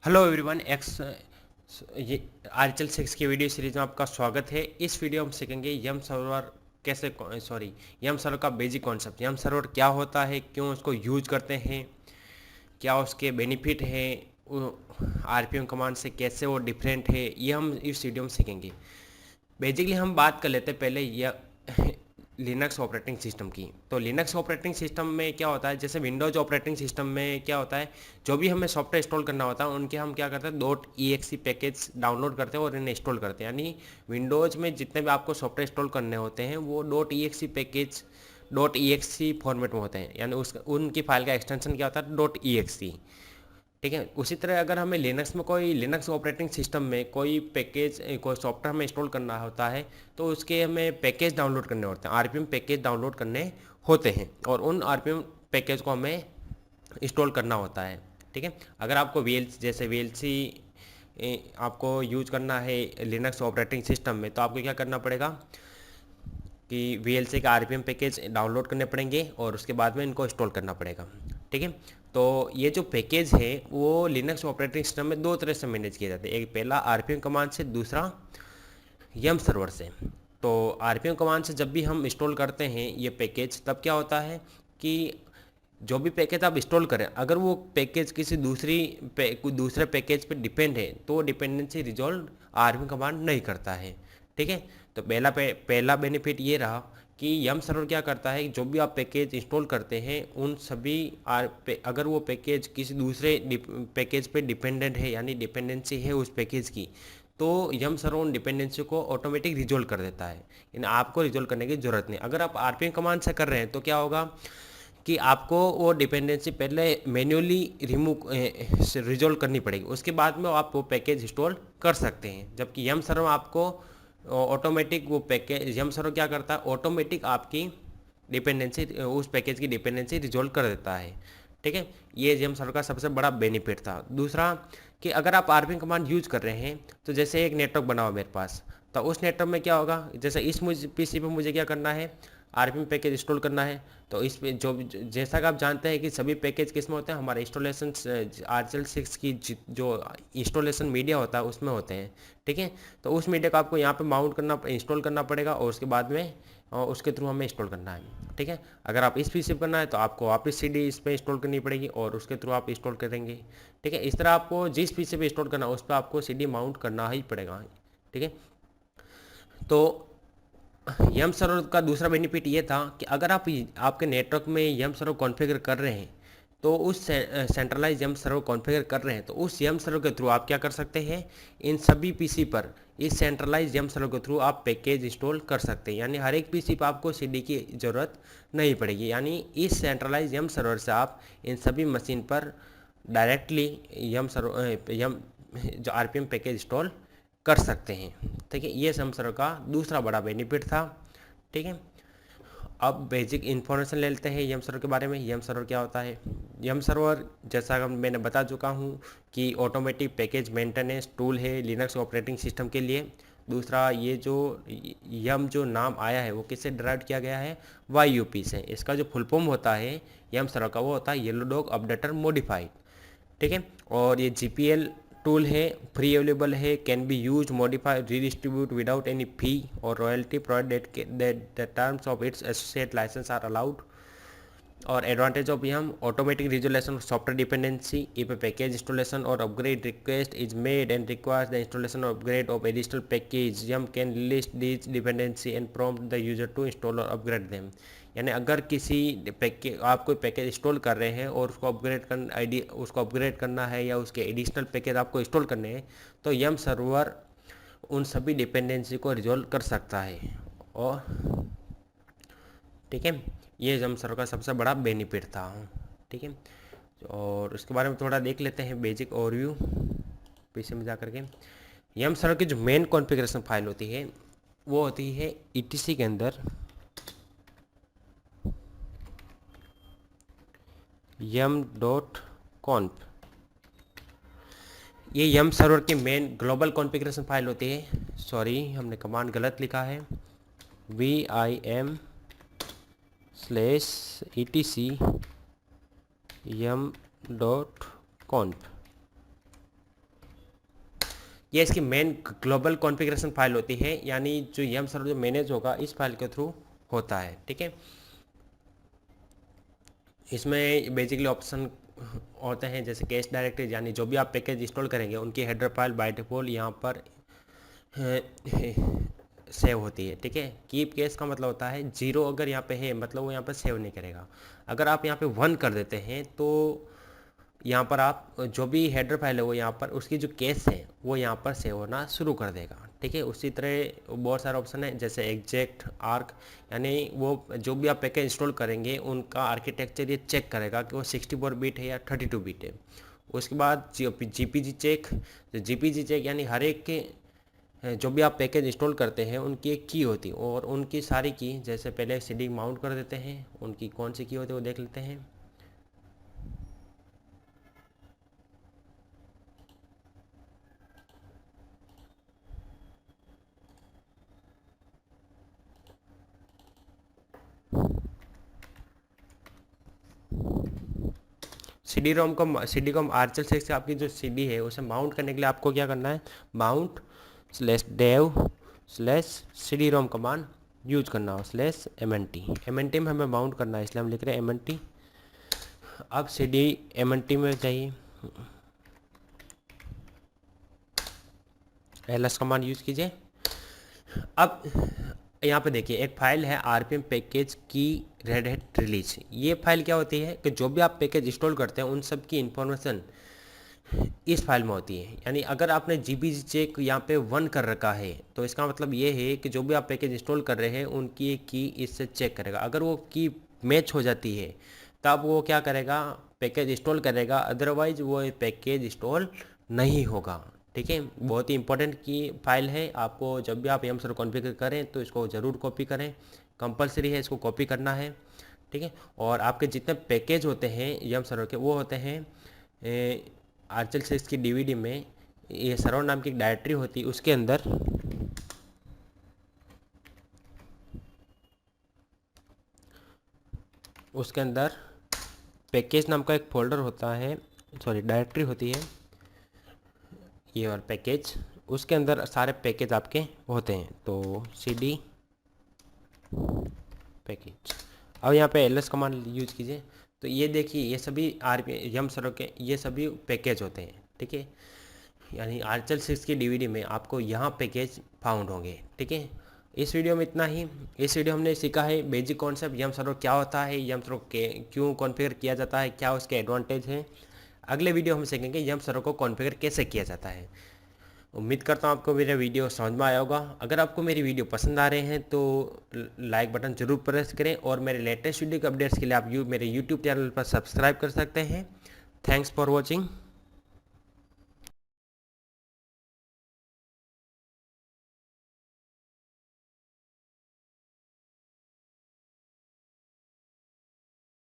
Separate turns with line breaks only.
Hello everyone ये आरचल 6 की video series में आपका स्वागत है। इस वीडियो में हम सीखेंगे यम सर्वर यम सर्वर का बेसिक कॉन्सेप्ट। यम सर्वर क्या होता है, क्यों उसको यूज करते हैं, क्या उसके बेनिफिट है, आरपीएम कमांड से कैसे वो डिफरेंट है, ये हम इस वीडियो में सीखेंगे। बेसिकली हम बात कर लेते हैं पहले यह लिनक्स ऑपरेटिंग सिस्टम की। तो लिनक्स ऑपरेटिंग सिस्टम में क्या होता है, जैसे विंडोज ऑपरेटिंग सिस्टम में क्या होता है, जो भी हमें सॉफ्टवेयर इंस्टॉल करना होता है उनके हम क्या करते हैं, .exe पैकेज डाउनलोड करते हैं और इन्हें इंस्टॉल करते हैं। यानी विंडोज में जितने भी आपको सॉफ्टवेयर इंस्टॉल करने होते हैं वो .exe पैकेज .exe फॉर्मेट में होते हैं, यानी उनकी फाइल का एक्सटेंशन क्या होता है, .exe। ठीक है। उसी तरह अगर हमें लिनक्स ऑपरेटिंग सिस्टम में कोई सॉफ्टवेयर हमें इंस्टॉल करना होता है तो उसके हमें पैकेज डाउनलोड करने होते हैं, आरपीएम पैकेज डाउनलोड करने होते हैं और उन आरपीएम पैकेज को हमें इंस्टॉल करना होता है। ठीक है। अगर आपको वीएलसी आपको यूज करना है लिनक्स ऑपरेटिंग सिस्टम में, तो आपको क्या करना पड़ेगा कि वीएलसी का आरपीएम पैकेज डाउनलोड करने पड़ेंगे और उसके बाद में इनको इंस्टॉल करना पड़ेगा। ठीक है। तो ये जो पैकेज है वो लिनक्स ऑपरेटिंग सिस्टम में दो तरह से मैनेज किया जाता है, एक पहला आरपीएम कमांड से, दूसरा यम सर्वर से। तो आरपीएम कमांड से जब भी हम इंस्टॉल करते हैं ये पैकेज, तब क्या होता है कि जो भी पैकेज आप इंस्टॉल करें, अगर वो पैकेज किसी कोई दूसरे पैकेज पे डिपेंड है तो वो डिपेंडेंसी रिजॉल्व आरपीएम कमांड नहीं करता है। ठीक है। तो पहला बेनिफिट ये रहा कि यम सर्वर क्या करता है, जो भी आप पैकेज इंस्टॉल करते हैं उन सभी अगर वो पैकेज किसी दूसरे पैकेज पे डिपेंडेंट है, यानी डिपेंडेंसी है उस पैकेज की, तो यम सर्वर उन डिपेंडेंसी को ऑटोमेटिक रिजोल्व कर देता है, यानी आपको रिजोल्व करने की ज़रूरत नहीं। अगर आप आरपीएम कमांड से कर रहे हैं तो क्या होगा कि आपको वो डिपेंडेंसी पहले मैन्युअली रिजोल्व करनी पड़ेगी, उसके बाद में आप वो पैकेज इंस्टॉल कर सकते हैं। जबकि यम सर्वर आपको ऑटोमेटिक वो पैकेज यम सर्वर क्या करता है, ऑटोमेटिक आपकी डिपेंडेंसी उस पैकेज की डिपेंडेंसी रिजोल्व कर देता है। ठीक है। ये यम सर्वर का सबसे बड़ा बेनिफिट था। दूसरा कि अगर आप आरपीएम कमांड यूज कर रहे हैं तो जैसे एक नेटवर्क बना हुआ मेरे पास, तो उस नेटवर्क में क्या होगा, जैसे इस पीसी पे मुझे क्या करना है, आरपीएम पैकेज इंस्टॉल करना है। तो इस पे जैसा कि आप जानते हैं कि सभी पैकेज किस में होते हैं, हमारे इंस्टॉलेशन आरचल 6 की जो इंस्टॉलेशन मीडिया होता है उसमें होते हैं। ठीक है। तो उस मीडिया को आपको यहाँ पे माउंट करना इंस्टॉल करना पड़ेगा और उसके बाद में उसके थ्रू हमें इंस्टॉल करना है। ठीक है। अगर आप इस पीसी पे करना है तो आपको वापस सीडी इस पर इंस्टॉल करनी पड़ेगी और उसके थ्रू आप इंस्टॉल करेंगे। ठीक है। इस तरह आपको जिस पीसी पे इंस्टॉल करना है उस पर आपको सीडी माउंट करना ही पड़ेगा। ठीक है। तो यम सर्वर का दूसरा बेनिफिट ये था कि अगर आप आपके नेटवर्क में यम सर्वर कॉन्फ़िगर कर रहे हैं, तो उस सेंट्रलाइज यम सर्वर कॉन्फ़िगर कर रहे हैं तो उस यम सर्वर के थ्रू आप क्या कर सकते हैं, इन सभी पीसी पर इस सेंट्रलाइज यम सर्वर के थ्रू आप पैकेज इंस्टॉल कर सकते हैं। यानी हर एक पीसी पर आपको सीडी की ज़रूरत नहीं पड़ेगी, यानी इस सेंट्रलाइज यम सर्वर से आप इन सभी मशीन पर डायरेक्टली यम जो आरपीएम पैकेज इंस्टॉल कर सकते हैं। ठीक है। ये यम सर्वर का दूसरा बड़ा बेनिफिट था। ठीक है। अब बेसिक इन्फॉर्मेशन ले लेते हैं यम सर्वर के बारे में। यम सर्वर क्या होता है, यम सर्वर जैसा कि मैंने बता चुका हूँ कि ऑटोमेटिक पैकेज मेंटेनेंस टूल है लिनक्स ऑपरेटिंग सिस्टम के लिए। दूसरा, ये जो यम जो नाम आया है वो किससे डिराइव किया गया है, YUP से। इसका जो फुल फॉर्म होता है यम सर्वर का वो होता है येलो डॉग अपडेटर मॉडिफाइड। ठीक है। और ये GPL टूल है, फ्री अवेलेबल है, can be use modify redistribute without any fee और royalty provided the terms of its associate licence are allowed. और advantage of yum automatic resolution of software dependency if a package installation और upgrade request is made and requires the installation और upgrade of additional package, yum can list these dependency and prompt the user to install और upgrade them. यानी अगर आप कोई package install कर रहे हैं और उसको अपग्रेड करना है या उसके एडिशनल पैकेज आपको इंस्टॉल करने हैं, तो यम सर्वर उन सभी डिपेंडेंसी को रिजॉल्व कर सकता है। और ठीक है, ये यम सर्वर का सबसे बड़ा बेनिफिट था। ठीक है। और उसके बारे में थोड़ा देख लेते हैं बेसिक ओवरव्यू पीछे में जा करके। यम सर्वर की जो मेन कॉन्फ़िगरेशन फाइल होती है वो होती है ETC के अंदर yum.conf। ये यम सर्वर की मेन ग्लोबल कॉन्फ़िगरेशन फाइल होती है। सॉरी, हमने कमांड गलत लिखा है, vim/etc yum.conf। ये इसकी मेन ग्लोबल कॉन्फ़िगरेशन फाइल होती है, यानी जो यम सर्वर जो मैनेज होगा इस फाइल के थ्रू होता है। ठीक है, इसमें बेसिकली ऑप्शन होते हैं जैसे कैश डायरेक्टरी, यानी जो भी आप पैकेज इंस्टॉल करेंगे उनकी हेडर फाइल बाय डिफ़ॉल्ट यहाँ पर सेव होती है। ठीक है, कीप केस का मतलब होता है जीरो, अगर यहाँ पे है मतलब वो यहाँ पर सेव नहीं करेगा। अगर आप यहाँ पे 1 कर देते हैं तो यहाँ पर आप जो भी हेडर फाइल है वो यहाँ पर उसकी जो केस है वो यहाँ पर सेव होना शुरू कर देगा। ठीक है, उसी तरह बहुत सारे ऑप्शन है जैसे एग्जैक्ट आर्क, यानी वो जो भी आप पैकेज इंस्टॉल करेंगे उनका आर्किटेक्चर ये चेक करेगा कि वो 64 बिट है या 32 बिट है। उसके बाद जीपीजी चेक, जीपीजी चेक यानी हर एक के जो भी आप पैकेज इंस्टॉल करते हैं उनकी एक की होती है, और उनकी सारी की जैसे पहले सीडी माउंट कर देते हैं, उनकी कौन सी की होती है वो देख लेते हैं। सी डी रोम आर्चल से आपकी जो सीडी है उसे माउंट करने के लिए आपको क्या करना है, माउंट /dev/cd-rom कमांड यूज करना हो /mnt में हमें माउंट करना है, इसलिए हम लिख रहे हैं mnt। अब mnt में चाहिए ls कमांड यूज कीजिए। अब यहाँ पे देखिए एक फाइल है आरपीएम पैकेज की रेड हैट रिलीज। ये फाइल क्या होती है कि जो भी आप पैकेज इंस्टॉल करते हैं उन सब की इंफॉर्मेशन इस फाइल में होती है। यानी अगर आपने जीपीजी चेक यहाँ पे 1 कर रखा है तो इसका मतलब ये है कि जो भी आप पैकेज इंस्टॉल कर रहे हैं उनकी एक की इससे चेक करेगा। अगर वो की मैच हो जाती है तब वो क्या करेगा, पैकेज इंस्टॉल करेगा, अदरवाइज वो पैकेज इंस्टॉल नहीं होगा। ठीक है, बहुत ही इंपॉर्टेंट की फाइल है। आपको जब भी आप यम सर्वर कॉन्फ़िगर करें तो इसको ज़रूर कॉपी करें, कंपलसरी है इसको कॉपी करना है। ठीक है, और आपके जितने पैकेज होते हैं यम सर्वर के वो होते हैं आर्चल 6 की डीवीडी में ये सर्वर नाम की एक डायरेक्टरी होती है, उसके अंदर पैकेज नाम का एक फोल्डर होता है, सॉरी डायरेक्टरी होती है ये, और पैकेज उसके अंदर सारे पैकेज आपके होते हैं। तो cd पैकेज, अब यहाँ पे ls कमांड यूज कीजिए। तो ये देखिए ये सभी यम सर्वर के ये सभी पैकेज होते हैं। ठीक है, यानी आर्चल 6 की डीवीडी में आपको यहाँ पैकेज फाउंड होंगे। ठीक है, इस वीडियो में इतना ही। इस वीडियो हमने सीखा है बेसिक कॉन्सेप्ट, यम सर्वर क्या होता है, यम सर्वर क्यों कॉन्फ़िगर किया जाता है, क्या उसके एडवांटेज हैं। अगले वीडियो हम सीखेंगे यम सर्वर को कॉन्फ़िगर कैसे किया जाता है। उम्मीद करता हूँ आपको मेरा वीडियो समझ में आया होगा। अगर आपको मेरी वीडियो पसंद आ रहे हैं तो लाइक बटन जरूर प्रेस करें, और मेरे लेटेस्ट वीडियो के अपडेट्स के लिए आप मेरे यूट्यूब चैनल पर सब्सक्राइब कर सकते हैं। Thanks for watching.